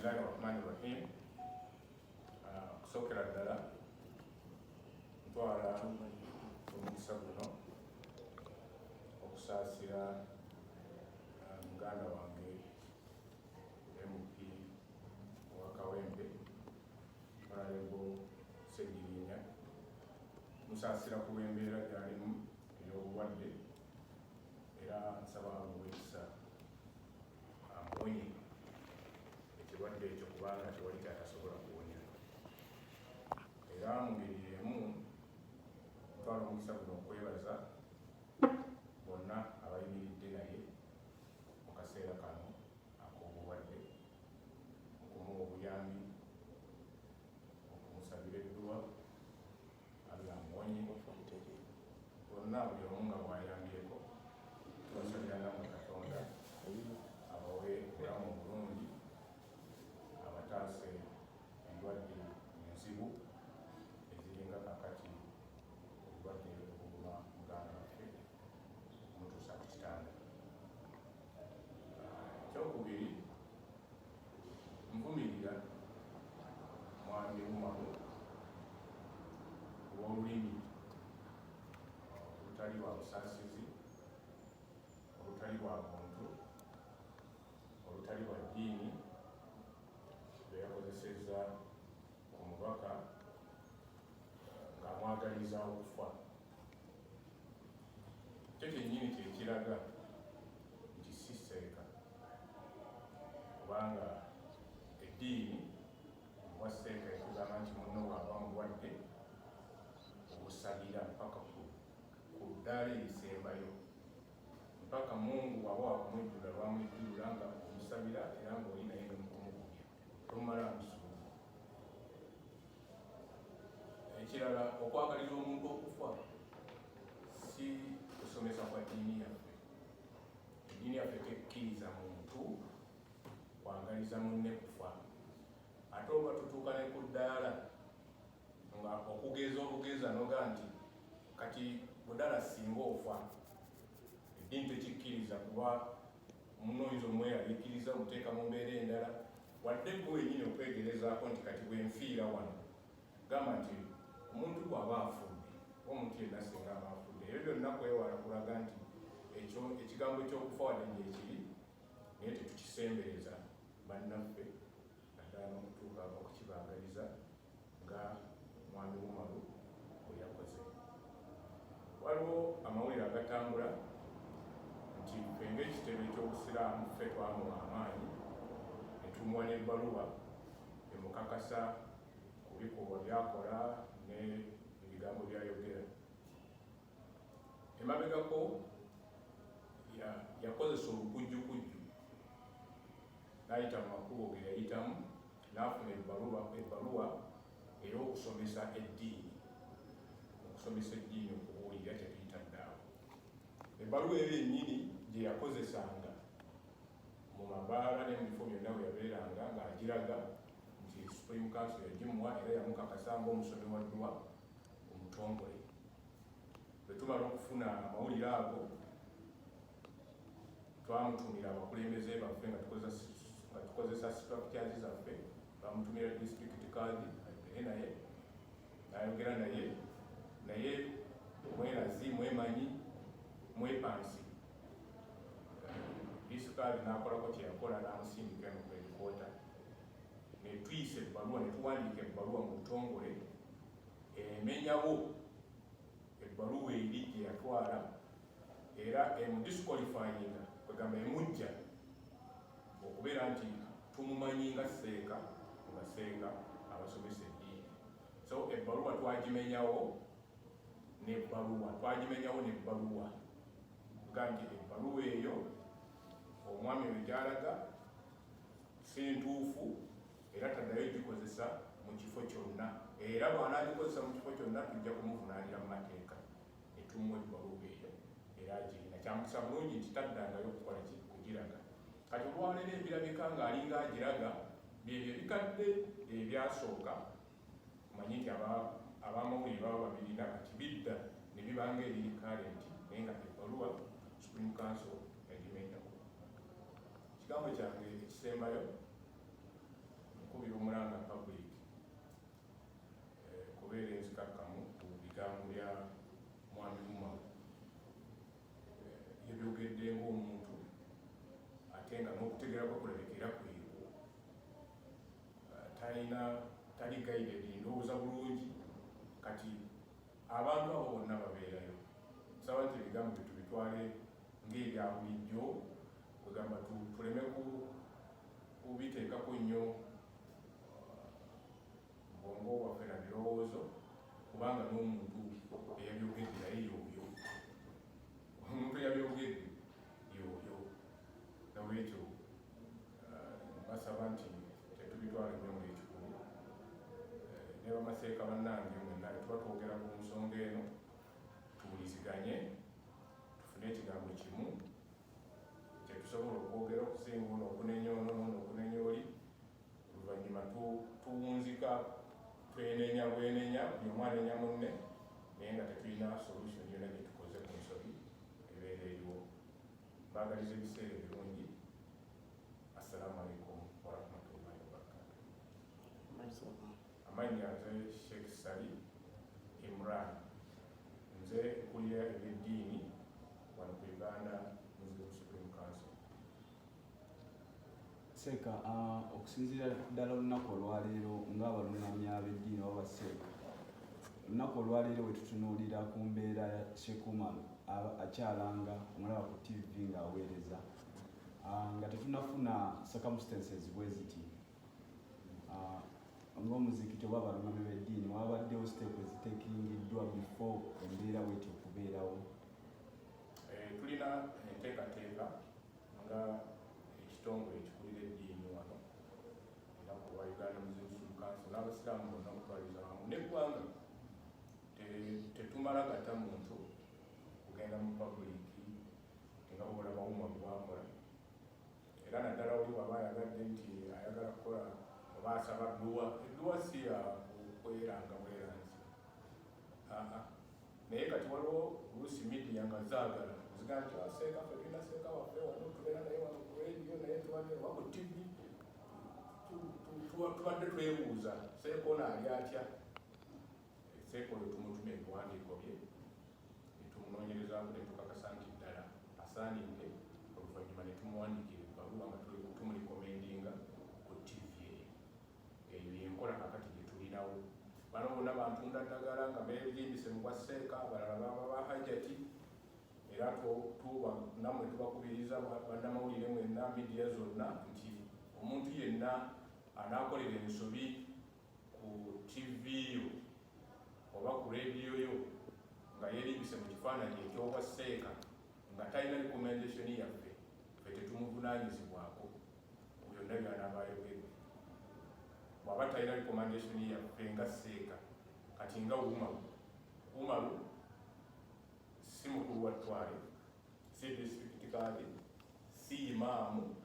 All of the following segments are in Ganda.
Bismillahirrahmanirrahim. Kusokera ddala ntwala omukisa guno okusaasira muganda wange MP wa Kawempe Honorable Ssegirinya, musaasira ku lw'embeera gy'alimu ey'obulwadde, era nsaba amuweesa amuwonye ekirwadde ekyo kubanga tewali kyatasobola kuwonya. Era mu ngeri y'emu ntwala omukisa guno okwebaza bonna abayimiridde naye mu kaseera kano ak'obulwadde, okumuwa obuyambi, okumusabira edduwa Allah amuwonye. Bonna buli omu nga bw'ayambyeko tubasabira Namwe Katonda abawe obulamu obulungi, abataase endwadde enzibu eziringa kakati obulwadde obuluma muganda waffe kumutuusa ku kitanda. Ekyokubiri, nvumirira Mwami Umaru olw'olulimi olutali lwa busaasizi, olutali lwa muntu, olutali lwa ddiini lwe yakozesezza ku mubaka ng'amwagaliza okufa. Kyo kyennyini kye kiraga nti si sseeka, kubanga eddiini wa sseeka ekugamba nti munno bw'aba mulwadde obusabira mpaka ku ddaala erisembayo, mpaka Mungu waba wakumujjula lwamujjulula nga omusabira era ng'oli naye n'okumugumya tomala musuubu. Ekirala, okwagaliza omuntu okufa si kusomesa kwa ddiini yaffe. Eddiini yaffe tekkiriza muntu kwagaliza munne kufa. Ate oba tutuuka ne ku ddaala nga okugeza obugeza noga nti kati budala singa ofa, eddiini tekikkiriza kuba munno oyinza omweyaliikiriza omuteeka mu mbeera endala, wadde gwe wenyini okwegerezaako nti kati bwe nfiira wano, gamba nti omuntu bw'aba afudde, omuntu yenna singa aba afudde. Ebyo byonna kwewala kulaga nti ekyo ekigambo ky'okufa wadde ng'ekiri naye tetukisembereza bannaffe, naddala n'okutuuka okukibaagaliza nga Mwami Umaru bwe yakoze. Waliwo amawulire agatambula nti ffe ng'ekitebe ky'obusiraamu ffe twamuwa amaanyi ne tumuwa n'ebbaluwa emukakasa ku bikolwa byakola n'ebigambo byayogera. Emabegako yakozesa olukujjukujju, n'ayita mu makubo ge yayitamu, n'afuna ebbaluwa ey'okusomesa eddiini, okusomesa eddiini okubuulira tetuyita ddaawo. Ebbaluwa eyo yennyini gye yakozesanga mu mabaala ne mu bifo byonna we yabeeranga ng'agiraga nti Supreme Council yagimuwa era yamukakasa ng'omusomi wa ddwa omutongole. Bwe tumala okufuna amawulire ago, twamutumira abakulembeze baffe nga tukozesa structures zaffe, twamutumira district card ayogere naye, n'ayogera naye mwerazi, mwemanyi, mwepansi. Discard n'akolako kye yakola, n'amusindika eno ku headquarter. Ne tuyisa ebbaluwa, ne tuwandiika ebbaluwa mu butongole emenyawo ebbaluwa eri gye yatwala era emudisqualifyinga, kwegamba emujja okubeera nti tumumanyi nga Seeka nga Senga abasomesa eddiini. So ebbaluwa twagimenyawo n'ebbaluwa ga nti ebbaluwa eyo omwami we gy'alaga si ntuufu era taddayo gikozesa mu kifo kyonna, era bw'anaagikozesa mu kifo kyonna tujja kumuvunaanira mu mateeka. Ne tumuwa ebbaluwa eyo era agirina. Kyamukisa bulungi nti taddangayo okukola kugiraga. Kati olwaleero ebirabika ng'alinga agiraga byebyo ebikadde ebyasooka, manyi nti ab'amawulire baba babirina kati bidda ne bibanga ebiri current, naye nga ebbaluwa Supreme Council yagimenyawo. Ekigambo kyange ekisembayo tali guided ndowooza bulungi kati abantu abo bonna babeerayo nsaba nti ebigambo bye tubitwale ng'ebya bulijjo kwegamba tuleme kubiteekako nnyo bwongo waffe na birowoozo kubanga n'omuntu eyabyogedde naye yoyo omuntu eyabyogedde yoyo nolwekyo basaba nti tetubitwala nnyo ng'ekikulu ne bamaseeka bannange mwenna tuba twogera ku nsonga eno tuwuliziganye tufune ekigambo kimu kyetusobola okwogera okusinga ono okunenya ono n'okunenya oli oluvannyuma tuwunzika twenenya bwenenya buli omu anenya munne naye nga tetulina solution yonna gye tukoze ku nsobi ebeera eriwo mbaagaliza ebiseera ebirungi. Assalamu alaikum warahmatullahi wabarakatuh. Amannya nze Sheikh Sali Imran, nze nkulira ebyeddiini wano ku Uganda Muslim Supreme Council. Seeka, okusinziira ddala olunaku olwaleero ng'abalungamya ab'eddiini oba Seeka, olunaku olwaleero we tutunuulira ku mbeera ya Sheikh Umar akyalanga omulaba ku TV ng'aweereza nga tetunafuna circumstances bwe ziti ng'omuzikiti oba abalungamya b'eddiini wabaddewo step eziteekingiddwa before embeera bweti okubeerawo. Tulina enteekateeka nga ekitongole ekikulira eddiini wano olunaku lwa Uganda Muslim Supreme Council n'abasiraamu bonna okutwaliza wamu n'eggwanga tetumala gata muntu kugenda mu publiki nga olaba Umar bwakola era naddala oli waba ayagadde nti ayagala kukola oba asaba edduwa si ya kweranga bweranzi naye kati waliwo oluusi midiya nga zaagala ziga nti aseeka ffe tulina seeka waffe wano tubeera naye wano ku radio naye tubadde oba ku TV tubadde twebuuza seeka ono ali atya. Seeka oyo tumutuma ebiwandiiko bye netumunoonyerezaako ne tukakasa nti ddala asaanidde oluvannyuma ne tumuwandiikira ebbaluwa nga tumulikomendinga ku TV eyo yenkola kakati gye tulinawo. Bano bonna bantunda ddagala nga beezimbise mu bwa seeka abalala baba bahajati era nammwe tubakubiriza bannamawulire mwenna midiya zonna nti omuntu yenna anaakolera ensobi ku TV yo oba ku rediyo yo nga yeerimbise mu kifaananyi ekyobwa seeka nga talina recommendation yaffe ffe tetumuvunaanyizibwako byonna byanaaba ayogedde. Bw'aba talina recommendation yaffe nga seeka kati nga Umaru si mukulu wa ttwale, si district kaadi, si imaamu,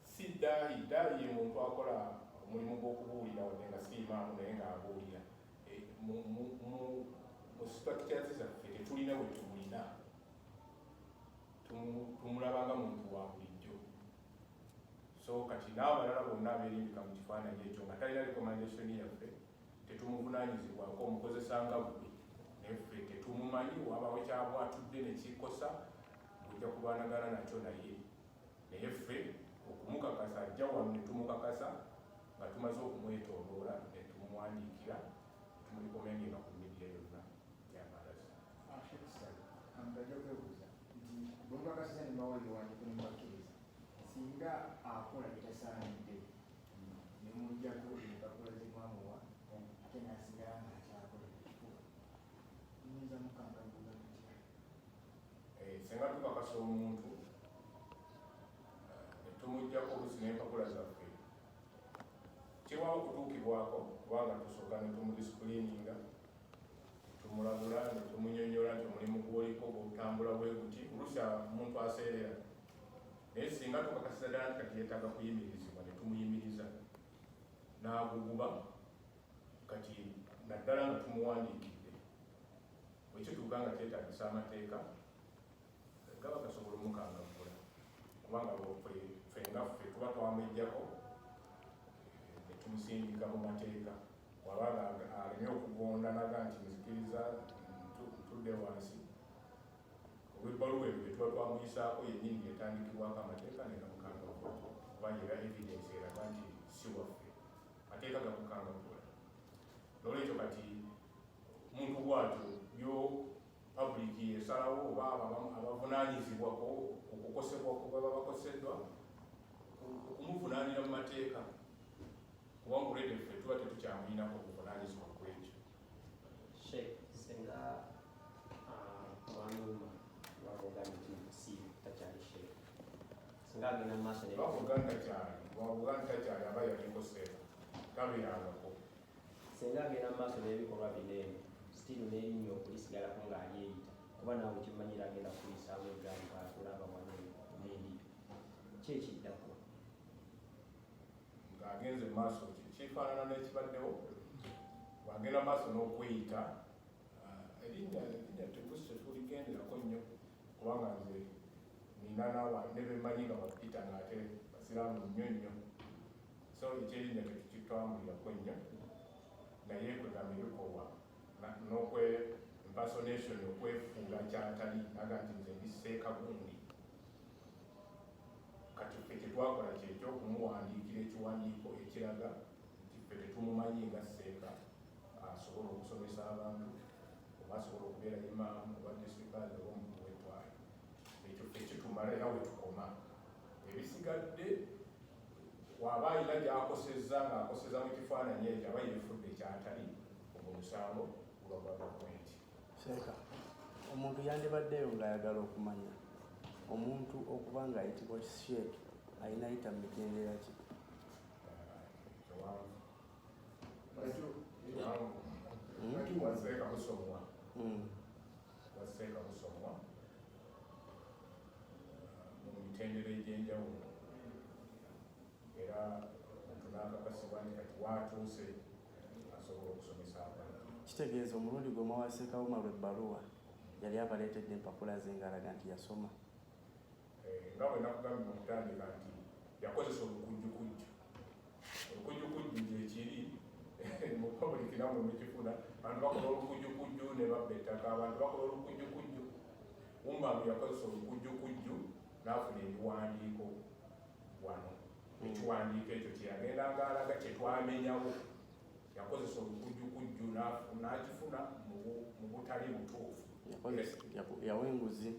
si daayi ye muntu akola omulimu gw'okubuulira wadde nga si imaamu naye ng'abuulira. Mu structures zaffe tetulina we tumulina, tumulaba nga muntu wa bulijjo. So kati n'abalala bonna abeerimbika mu kifaananyi ekyo nga talina recommendation yaffe tetumuvunaanyizibwako omukozesa nga bwe naye ffe tetumumanyi wabawo kyabwatudde ne kikosa bujja kubaanagana nakyo naye ffe okumukakasa ajja wano ne tumukakasa nga tumaze okumwetooloola ne tumuwandiikira tumulikomendinga ku midiya yonna gy'amalazi. Mbajja kwebuuza nti bwemukakasiza ne mawulire wandiiko ne mubakkiriza singa akola kitasaanidde ne mujjako empapula z'emwamuwa ate n'asigala ng'akyakola ekifuba muyinza mukangaguza mutya? Singa tukakasa omuntu ne tumuggyako oluusi n'empapula zaffe kiwaawo okutuukibwako kubanga tusooka ne tumudisciplininga tumulabula ne tumunyonnyola nti omulimu gw'oliko bw'otambula bwe guti oluusi omuntu aseerera naye singa tukakasiza ddala nti kati yeetaaga kuyimirizibwa ne tumuyimiriza n'aguguba kati naddala nga tumuwandiikidde bwekituuka nga kyetaagisa amateeka gaba gasobola omukangavvula kubanga ffe nga ffe tuba twamwejjako ne tumusindika mu mateeka wabanga aleme okugonda naga nti nzikiriza ntudde wansi olw'ebbaluwa ebyo bye tuba twamuyisaako yennyini yetandikibwako amateeka ne gamukangavvula kuba yera evidence eraga nti si waffe mateeka kangavula. N'olwekyo kati omuntu bw'atyo byo public esalawo oba abavunaanyizibwako okukosebwa ku baba bakoseddwa okumuvunaanira mu mateeka kubanga olwedde ffe tuba tetukyamulinako obuvunaanyizibwa ku ekyo. Singa Wanuma wavuga nti si takyali sheikh, singa agenda mu maaso bavuga ntakyali aba yalikoseera tabeerangako. Singa agenda mu maaso n'ebikolwa binene still n'erinnya okulisigalako ng'alyeyita kuba naawe kimanyira agenda kuyisaamu eggamba akulaba wano n'eri ki ekiddako ng'agenze mu maaso kifaanana n'ekibaddewo bw'agenda maaso n'okweyita erinnya tegusi tetuligenderako nnyo kubanga nze nina ne bemmanyi nga bapita ng'ate basiraamu nnyo nnyo, so ekyerinnya tetukitwambulirako nnyo naye kwegamba ebikolwa impersonation okwefuula kyatali naga nti nze ndiseeka gundi. Kati ffe kyetwakola kyekyo okumuwandiikira ekiwandiiko ekiraga nti ffe tetumumanyi nga seeka asobola okusomesa abantu oba asobola okubeera imaamu oba disitulikaazi oba omuntu wetwala. Ekyo ffe kitumala era wetukoma. Ebisigadde waba alina gy'akosezza ng'akosezza mu kifaananyi ekyo aba yeefudde kyatali ogwo musango guba gwa gavumenti. Seeka, omuntu yandibaddeyo ng'ayagala okumanya omuntu okuba ng'ayitibwa sheekh alina ayita mu mitendera ki? Waseeka busomwa mu mitendera egy'enjawulo era omuntu n'akakasibwa nti kati waatuuse asobola okusomesa abantu. Kitegeeza omulundi gwe mwawaseeka Umar ebbaluwa yali abaleetedde empapula ze ng'alaga nti yasoma. Nga bwe nakugambye mu kutandika nti yakozesa olukujjukujju. Olukujjukujju gyekiri mu public namwe mukifuna, abantu bakola olukujjukujju ne babba ettaka, abantu bakola olukujjukujju. Umar yakozesa olukujjukujju n'afuna ebiwandiiko wano. Ekiwandiiko ekyo kyeyagenda ng'alaga kyetwamenyawo. Yakozesa olukujjukujju n'akifuna mu butali butuufu. Yawa enguzi.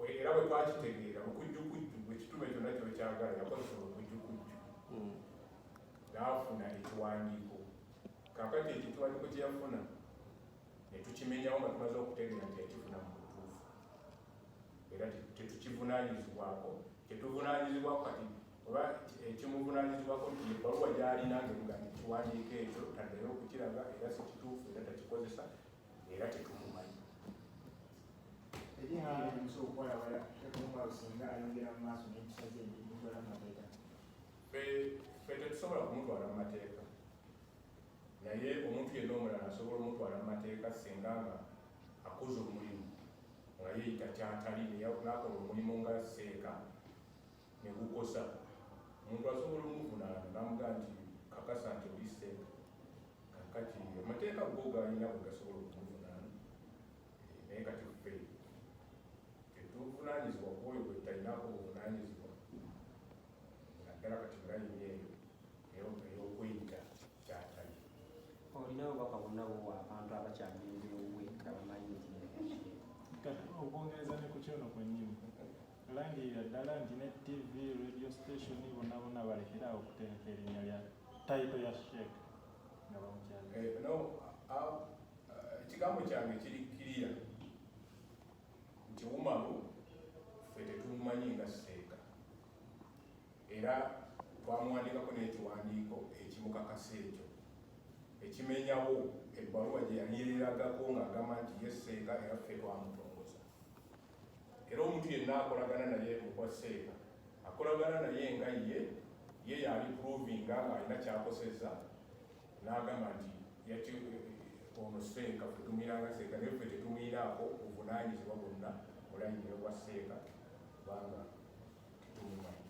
Era bwe twakitegeera olukujjukujju ekitume kyonna kyo kyagala yakozesa olukujjukujju n'afuna ekiwandiiko. Kaakati ekiwandiiko kye yafuna ne tukimenyawo nga tumaze okutegeera nti yakifuna mu butuufu era tetukivunaanyizibwako. Kyetuvunaanyizibwako kati oba ekimuvunaanyizibwako nti ebbaluwa gy'alina nga ekiwandiiko ekyo taddeyo okukiraga era si kituufu era takikozesa era tetumumanyi. Ffe tetusobola kumutwala mu mateeka naye omuntu yenna omulala asobola omutwala mu mateeka singa nga akoze omulimu nga yeeyita kyatali n'akola omulimu nga seeka ne gukosa. Omuntu asobola omuvunaana n'amugaa nti kakasa nti oli seeka. Kakati amateeka go gaalina bwe gasobola okumuvunaana naye kati ffe tetuvunaanyizibwa ku oyo gwe talinaako obuvunaanyizibwa naddala kati mulayini eyo ey'okweyita kyatali. olina obubaka bwonna buwa abantu abakyagembyewe nga bamanyi nti okwongereza ne ku kyono kwennyini olangirira ddala nti ne TV radio station bonna bonna balekerawo okutereka erinnya lya tayito ya sheekh nga bamukyali. Ekigambo kyange kiri kiriya nti Umaru ffe tetumumanyi nga seeka era twamuwandiikako n'ekiwandiiko ekimukakasa ekyo ekimenyawo ebbaluwa gye yanyireragako ng'agamba nti ye seeka era ffe twamutongoza. Era omuntu yenna akolagana naye mukwa seeka akolagana naye nga ye yali provinga ng'alina kyakoseza n'agamba nti yati ono seeka ffe tumuyinanga seeka naye ffe tetumuyinaako buvunaanyizibwa bwonna mulayini obwa seeka kubanga tetumumanyi.